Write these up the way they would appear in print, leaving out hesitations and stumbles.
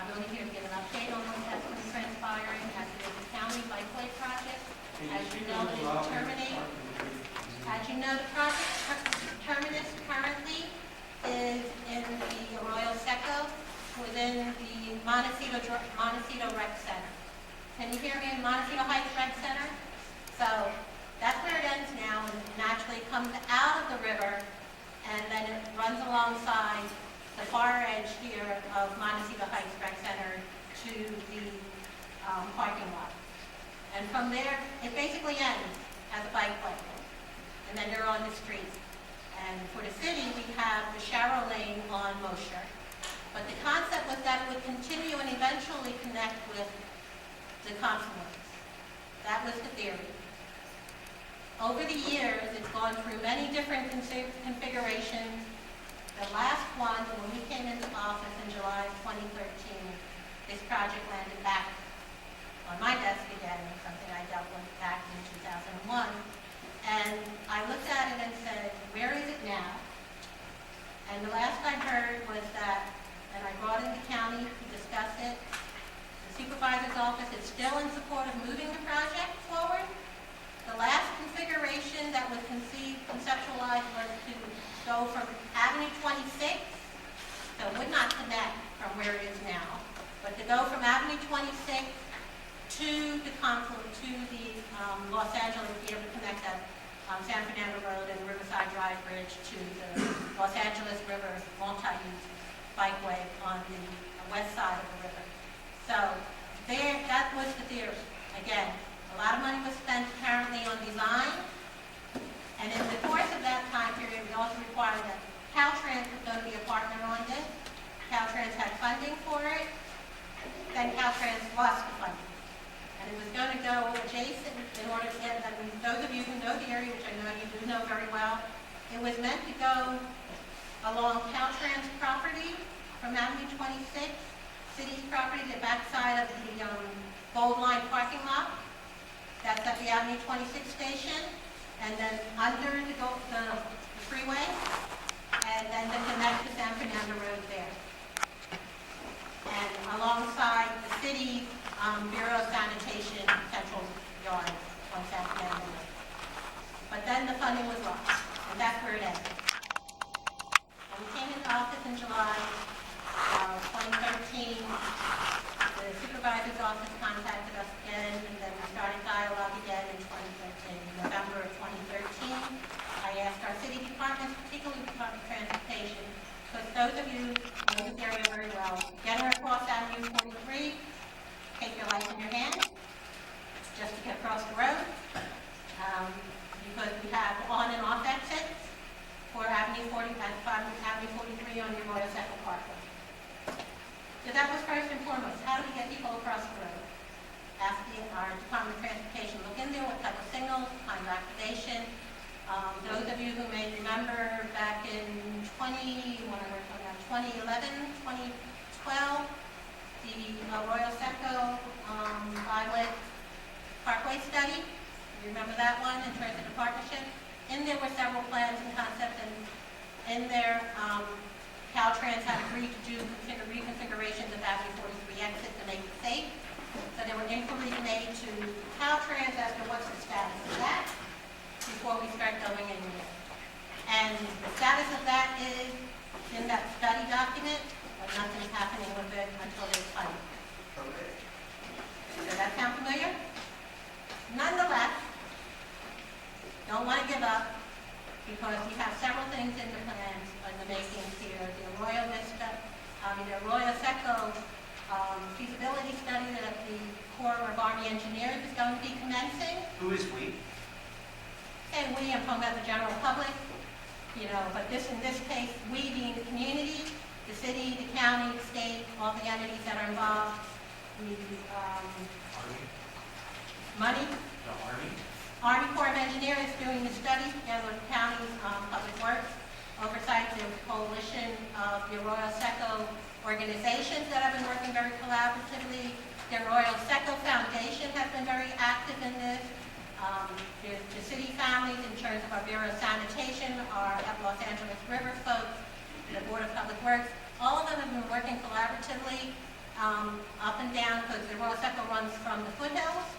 I'm really here to give an update on what's been transpiring as the county bikeway project. As you know, it is terminating. As you know, the project terminus currently is in the Arroyo Seco within the Montecito Rec Center. Can you hear me? Montecito Heights Rec Center. So that's where it ends now, and it naturally comes out of the river, and then it runs alongside the far edge here of Montecito Heights Rec Center to the parking lot. And from there, it basically ends as a bikeway. And then you're on the street. And for the city, we have the Sharon Lane on Cher. But the concept was that it would continue and eventually connect with the Confluence. That was the theory. Over the years, it's gone through many different configurations. The last one, when we came into office in July 2013, this project landed back on my desk again, something I dealt with back in 2001. And I looked at it and said, where is it now? And the last I heard was that, and I brought in the county to discuss it, the supervisor's office is still in support of moving the project forward. The last configuration that was conceptualized was to go from Avenue 26, so it would not connect from where it is now, but to go from Avenue 26 to the Confluence, to the Los Angeles, be able to connect that San Fernando Road and Riverside Drive Bridge to the Los Angeles River multi-use bikeway on the west side of the river. So that was the theory. Again, a lot of money was spent apparently on design, and in the course of that time period, we also required that Caltrans was going to be a partner on this. Caltrans had funding for it, then Caltrans lost the funding. And it was going to go adjacent in order to get, I mean, those of you who know the area, which I know you do know very well, it was meant to go along Caltrans property from Avenue 26, city's property, the backside of the Gold Line parking lot. That's at the Avenue 26 station, and then under the freeway, and then to connect to San Fernando Road there. And alongside the city's Bureau of Sanitation Central Yard on San Fernando Road. But then the funding was lost, and that's where it ended. When we came into office in July 2013, the supervisor's office contacted us again, and then we started dialogue again in 2013. In November of 2013, I asked our city departments, particularly the Department of Transportation, because those of you who know this area very well, getting across Avenue 43, take your life in your hand, just to get across the road, because we have on and off exits for Avenue 43 on the Arroyo Seco Parkway. So that was first and foremost. How do we get people across the road? Asking our Department of Transportation to look in there, what type of signals, kind of activation. Those of you who may remember back in 2011, 2012, the Arroyo Seco Byway Parkway study. You remember that one in terms of the partnership? In there were several plans and concepts, and in there, Caltrans had agreed to do reconfigurations of Avenue 43 exit to make it safe. So there were inquiries made to Caltrans as to what's the status of that before we start going in there. And the status of that is in that study document, but nothing's happening with it until there's funding. Okay. Does that sound familiar? Nonetheless, don't want to give up, because we have several things in the plans in the makings here. The Arroyo Seco feasibility study that the Corps of Army Engineers is going to be commencing. Who is we? And we, I'm talking about the general public, but in this case, we being the community, the city, the county, the state, all the entities that are involved, the Army? money. The Army? Army Corps of Engineers is doing the study together with the county's Public Works, oversight of the coalition of the Arroyo Seco organizations that have been working very collaboratively. The Arroyo Seco Foundation has been very active in this. The city families in terms of our Bureau of Sanitation, our Los Angeles River folks, the Board of Public Works, all of them have been working collaboratively. up and down, because the Arroyo Seco runs from the foothills.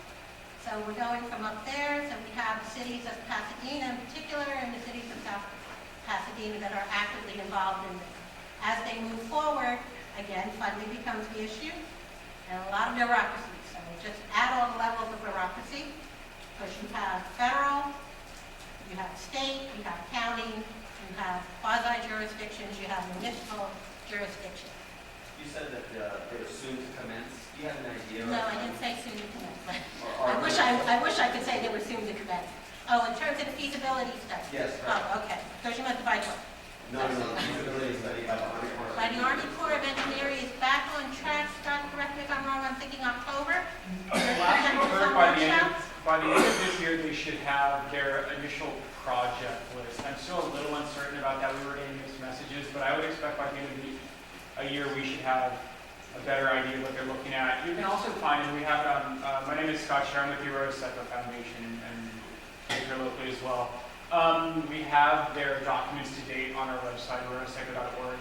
So we're going from up there, so we have cities of Pasadena in particular, and the cities of South Pasadena that are actively involved in this. As they move forward, again, funding becomes the issue, and a lot of bureaucracy. So we just add all the levels of bureaucracy, because you have federal, you have state, you have county, you have quasi-jurisdictions, you have municipal jurisdictions. You said that they're soon to commence. Do you have an idea? No, I didn't say soon to commence. Or I wish I could say they were soon to commence. Oh, in terms of the feasibility study? Yes, right. Oh, okay. So you meant the bike way. No, feasibility study by the Army Corps. By the Army Corps of Engineering is back on track. Scott, correct me if I'm wrong, I'm thinking October. Last I heard, by the end of this year, they should have their initial project list. I'm still a little uncertain about that. We were getting mixed messages, but I would expect by the end of a year, we should have a better idea of what they're looking at. You can also find, and we have it on, my name is Scott Cher, I'm with the Arroyo Seco Foundation, and here locally as well. We have their documents to date on our website, arroyoseco.org.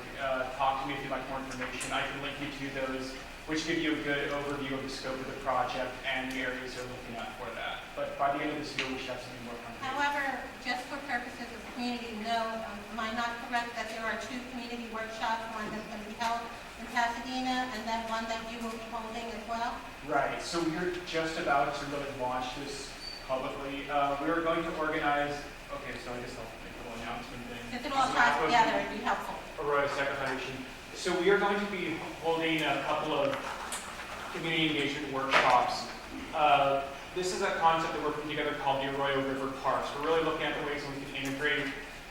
Talk to me if you'd like more information. I can link you to those, which give you a good overview of the scope of the project and the areas they're looking at for that. But by the end of this year, we should have something more concrete. However, just for purposes of community, am I not correct that there are 2 community workshops, one that's going to be held in Pasadena, and then one that you will be holding as well? Right, so we're just about to really launch this publicly. We are going to organize, okay, so I guess I'll make a little announcement thing. If it all ties together, it'd be helpful. Arroyo Seco Foundation. So we are going to be holding a couple of community engagement workshops. This is a concept that we're putting together called the Arroyo River Parks. We're really looking at the ways we can integrate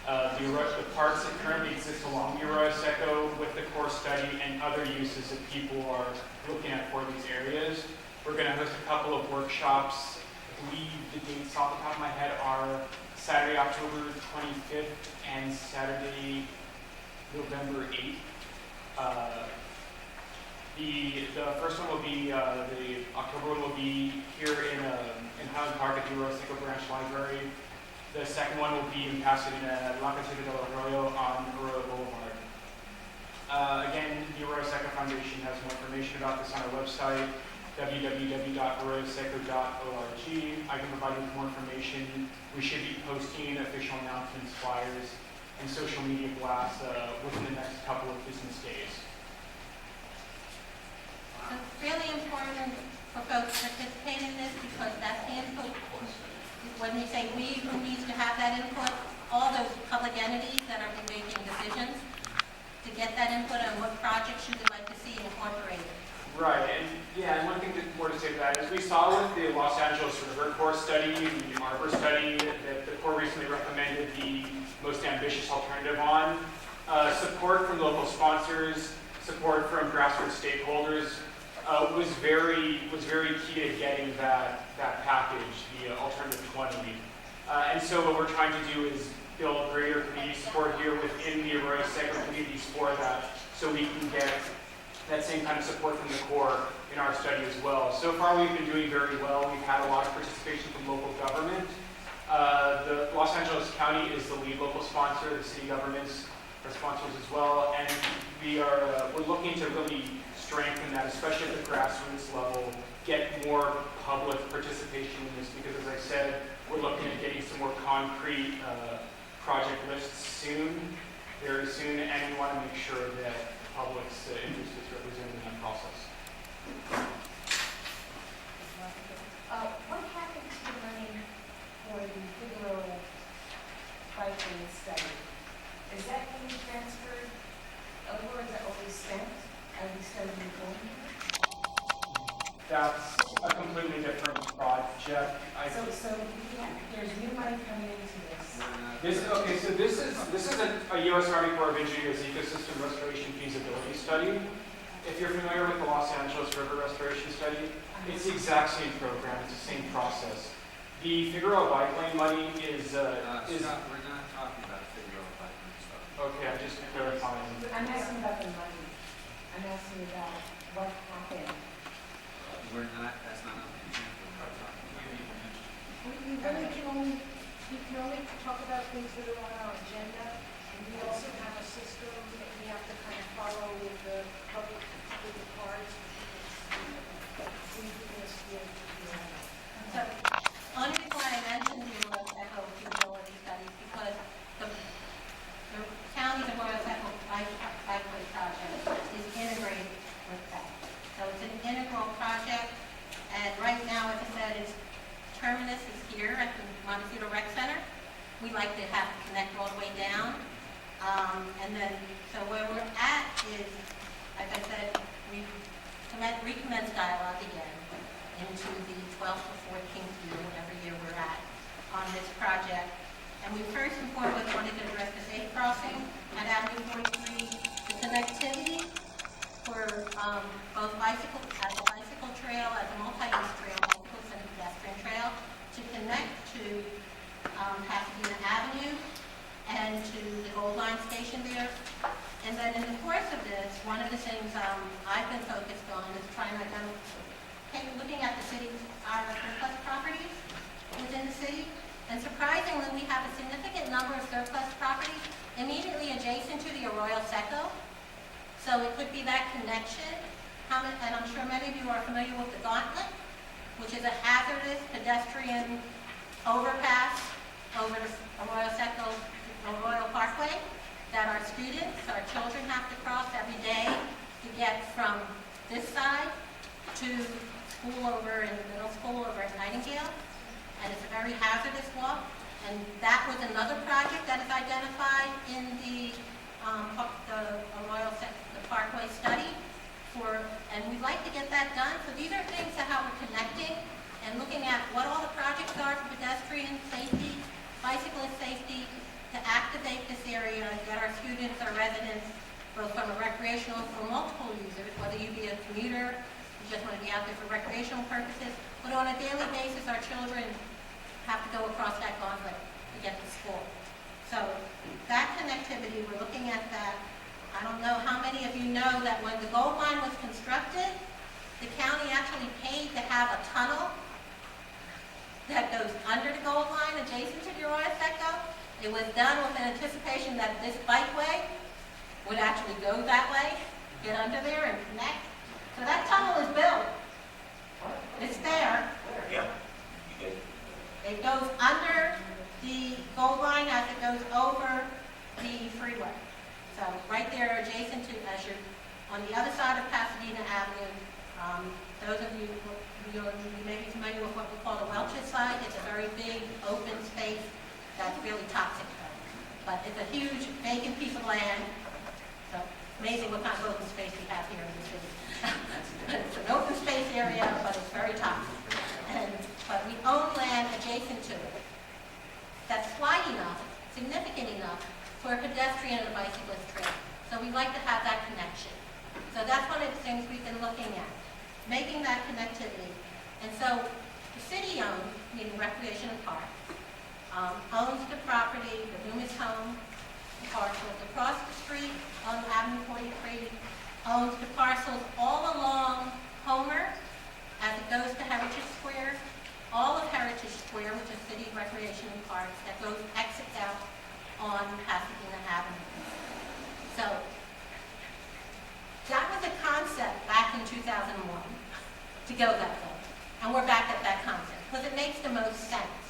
the parks that currently exist along the Arroyo Seco with the core study and other uses that people are looking at for these areas. We're going to host a couple of workshops. I believe the dates off the top of my head are Saturday, October 25th and Saturday, November 8th. The first one will be, the October one will be here in Highland Park at the Arroyo Seco Branch Library. The second one will be in Pasadena at La Cedillo Arroyo on Arroyo Boulevard. Again, the Arroyo Seco Foundation has more information about this on our website, www.arroyoseco.org. I can provide you with more information. We should be posting official announcements, flyers, and social media blasts within the next couple of business days. It's really important for folks to participate in this, because that's the input. When we say we, who needs to have that input? All those public entities that are making decisions to get that input on what projects you would like to see incorporated. Right, and yeah, and one thing more to say to that is we saw with the Los Angeles River Corps study, the Arbor study, that the Corps recently recommended the most ambitious alternative on. Support from local sponsors, support from grassroots stakeholders was very key to getting that package, the alternative 20. And so what we're trying to do is build greater community support here within the Arroyo Seco communities for that, so we can get that same kind of support from the Corps in our study as well. So far we've been doing very well. We've had a lot of participation from local government. The Los Angeles County is the lead local sponsor, the city governments are sponsors as well, and we're looking to really strengthen that, especially at the grassroots level, get more public participation in this, because as I said, we're looking at getting some more concrete project lists soon, very soon, and we want to make sure that the public's interest is represented in that process. What happened to the money for the Cedillo bike lane study? Is that being transferred over, or is that already spent? Are we studying going? That's a completely different project. There's new money coming into this. This is a U.S. Army Corps of Engineers ecosystem restoration feasibility study. If you're familiar with the Los Angeles River Restoration Study, it's the exact same program. It's the same process. The Figueroa Bike Lane money is. Scott, we're not talking about Figueroa Bike Lane stuff. Okay, I'm just clarifying. I'm asking about the money. I'm asking about what happened. That's not on the agenda. We're talking We can only talk about things that are on our agenda, and we also have a system that we have to kind of follow with the public, with the cards. recommence dialogue again into the 12th or 14th year, whatever year we're at, on this project. And we first and foremost wanted to address the safe crossing at Avenue 43, the connectivity for both bicycle, as a bicycle trail, as a multi-use trail, bicycles and pedestrian trail, to connect to Pasadena Avenue and to the Gold Line station there. And then in the course of this, one of the things I've been focused on is trying to looking at the city's surplus properties within the city. And surprisingly, we have a significant number of surplus properties immediately adjacent to the Arroyo Seco. So it could be that connection. And I'm sure many of you are familiar with the Gauntlet, which is a hazardous pedestrian overpass over the Arroyo Seco Arroyo Parkway that our students, our children have to cross every day to get from this side to school over in the middle school over at Nightingale. And it's a very hazardous walk. And that was another project that is identified in the Arroyo Seco, the Parkway study. And we'd like to get that done. So these are things to how we're connecting and looking at what all the projects are for pedestrian safety, bicyclist safety, to activate this area and get our students, our residents, both from a recreational, for multiple users, whether you be a commuter, you just want to be out there for recreational purposes, but on a daily basis, our children have to go across that gauntlet to get to school. So that connectivity, we're looking at that. I don't know how many of you know that when the Gold Line was constructed, the county actually paid to have a tunnel that goes under the Gold Line adjacent to the Arroyo Seco. It was done with an anticipation that this bikeway would actually go that way, get under there and connect. So that tunnel is built. It's there. Yeah. It goes under the Gold Line as it goes over the freeway. So right there adjacent to, as you're on the other side of Pasadena Avenue, those of you who may be familiar with what we call the Welch's side, it's a very big open space that's really toxic. But it's a huge vacant piece of land. So amazing what kind of open space we have here in the city. It's an open space area, but it's very toxic. But we own land adjacent to it that's wide enough, significant enough for a pedestrian and a bicyclist trail. So we like to have that connection. So that's one of the things we've been looking at, making that connectivity. And so the city owns, meaning Recreation and Park, owns the property, the Loomis Home parcels across the street on Avenue 43, owns the parcels all along Homer as it goes to Heritage Square, all of Heritage Square, which is City Recreation and Parks, that goes exits out on Pasadena Avenue. So that was a concept back in 2001 to go that way. And we're back at that concept because it makes the most sense.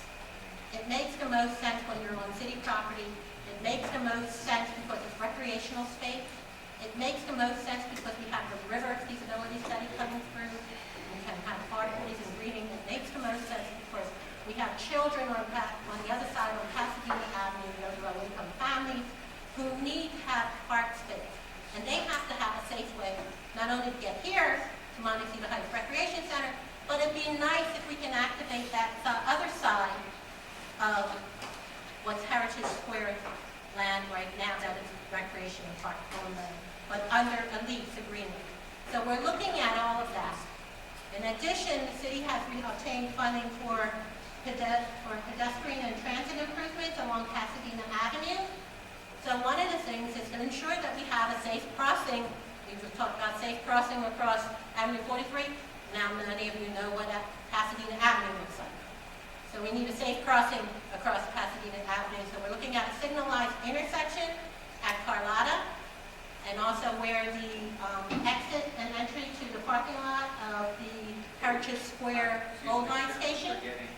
It makes the most sense when you're on city property. It makes the most sense because it's recreational space. It makes the most sense because we have the river feasibility study coming through. We can have parkways and greening. It makes the most sense because we have children on the other side on Pasadena Avenue, those low-income families, who need to have park space. And they have to have a safe way, not only to get here to Montecito Heights Recreation Center, but it'd be nice if we can activate that other side of what's Heritage Square land right now that is recreation and park land, but under a lease agreement. So we're looking at all of that. In addition, the city has obtained funding for pedestrian and transit improvements along Pasadena Avenue. So one of the things is to ensure that we have a safe crossing. We just talked about safe crossing across Avenue 43. Now many of you know what Pasadena Avenue looks like. So we need a safe crossing across Pasadena Avenue. So we're looking at a signalized intersection at Carlotta, and also where the exit and entry to the parking lot of the Heritage Square Gold Line Station. Forgetting.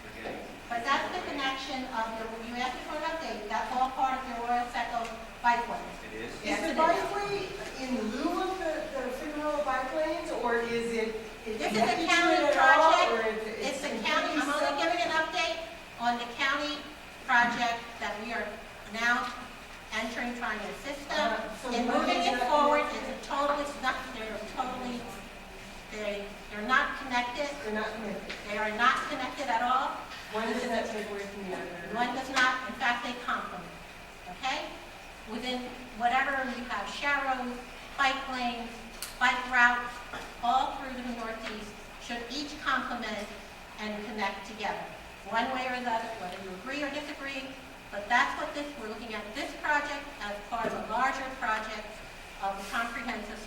But that's the connection of you asked me for an update, that's all part of the Arroyo Seco bikeway. It is? Yes, Is the it is. bikeway in lieu of the Figueroa bike lanes, or is it? This is a county project. It's a county, I'm only giving an up. update on the county project that we are now entering, trying to assist them So in what moving is it that forward. connected? It's a totally, they're totally They're not connected. They're not connected. They are not connected at all. One does not take away from the other. One does not, in fact, they complement, okay? Within whatever, we have sharrows, bike lanes, bike routes, all through the Northeast, should each complement and connect together, one way or the other, whether you agree or disagree, but that's what we're looking at this project as part of a larger project of the comprehensive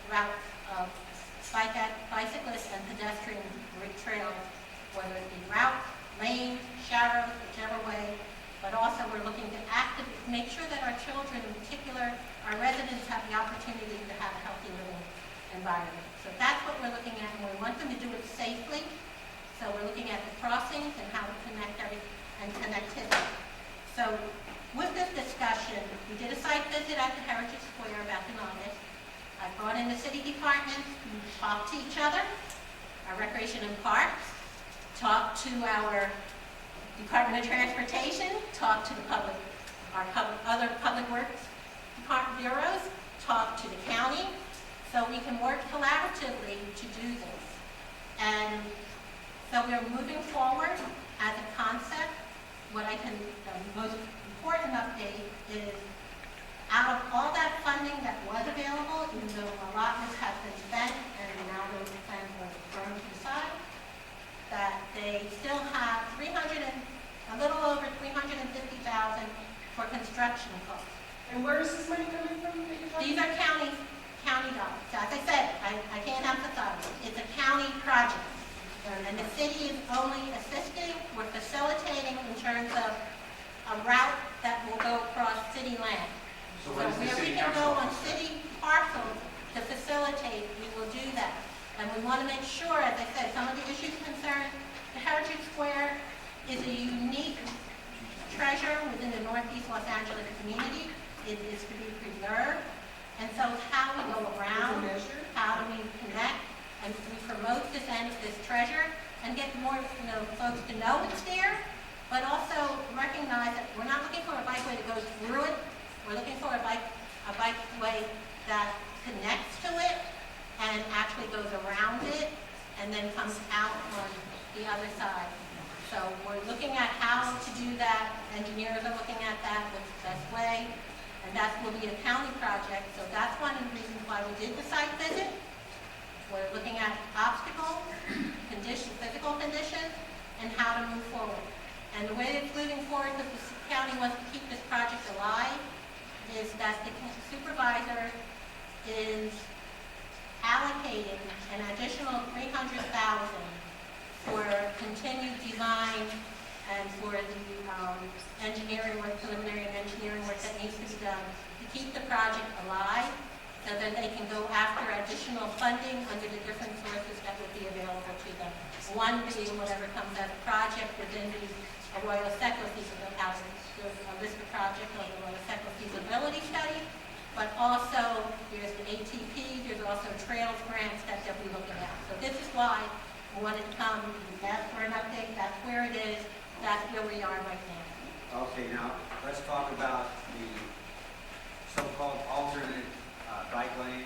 route of bicyclists and pedestrian trails, whether it be route, lane, sharrows, whichever way, but also we're looking to make sure that our children, in particular, our residents, have the opportunity to have a healthy living environment. So that's what we're looking at, and we want them to do it safely. So we're looking at the crossings and how to connect and connectivity. So with this discussion, we did a site visit at the Heritage Square back in August. I brought in the city departments, who talked to each other, our recreation and parks, talked to our Department of Transportation, talked to the other public works department bureaus, talked to the county, so we can work collaboratively to do this. And so we are moving forward as a concept. The most important update is, out of all that funding that was available, even though allotments have been spent and now those plans are thrown to the side, that they still have a little over $350,000 for construction costs. And where is this money coming from? These are county dollars. So as I said, I can't emphasize, it's a county project. And the city is only assisting, we're facilitating in terms of a route that will go across city land. So So what is the where we city can council go on office? city parcels to facilitate, we will do that. And we want to make sure, as I said, some of the issues concerned, the Heritage Square is a unique treasure within the Northeast Los Angeles community. It is to be preserved. And so it's how we go around, how do we connect, and we promote this treasure and get more folks to know it's there, but also recognize that we're not looking for a bikeway that goes through it. We're looking for a bikeway that connects to it and actually goes around it and then comes out on the other side. So we're looking at how to do that. Engineers are looking at that, what's the best way, and that will be a county project. So that's one of the reasons why we did the site visit. We're looking at obstacles, physical conditions, and how to move forward. And the way it's moving forward, because the county wants to keep this project alive, is that the supervisor is allocating an additional $300,000 for continued design and for the engineering work, preliminary and engineering work that needs to be done to keep the project alive, so that they can go after additional funding under the different sources that would be available to them. One being whatever comes as a project within the Arroyo Seco feasibility, there's a list of projects on the Arroyo Seco feasibility study, but also there's the ATP, there's also trails grants that they'll be looking at. So this is why we wanted to come, that's for an update, that's where it is, that's where we are right now. Okay, now, let's talk about the so-called alternate bike lanes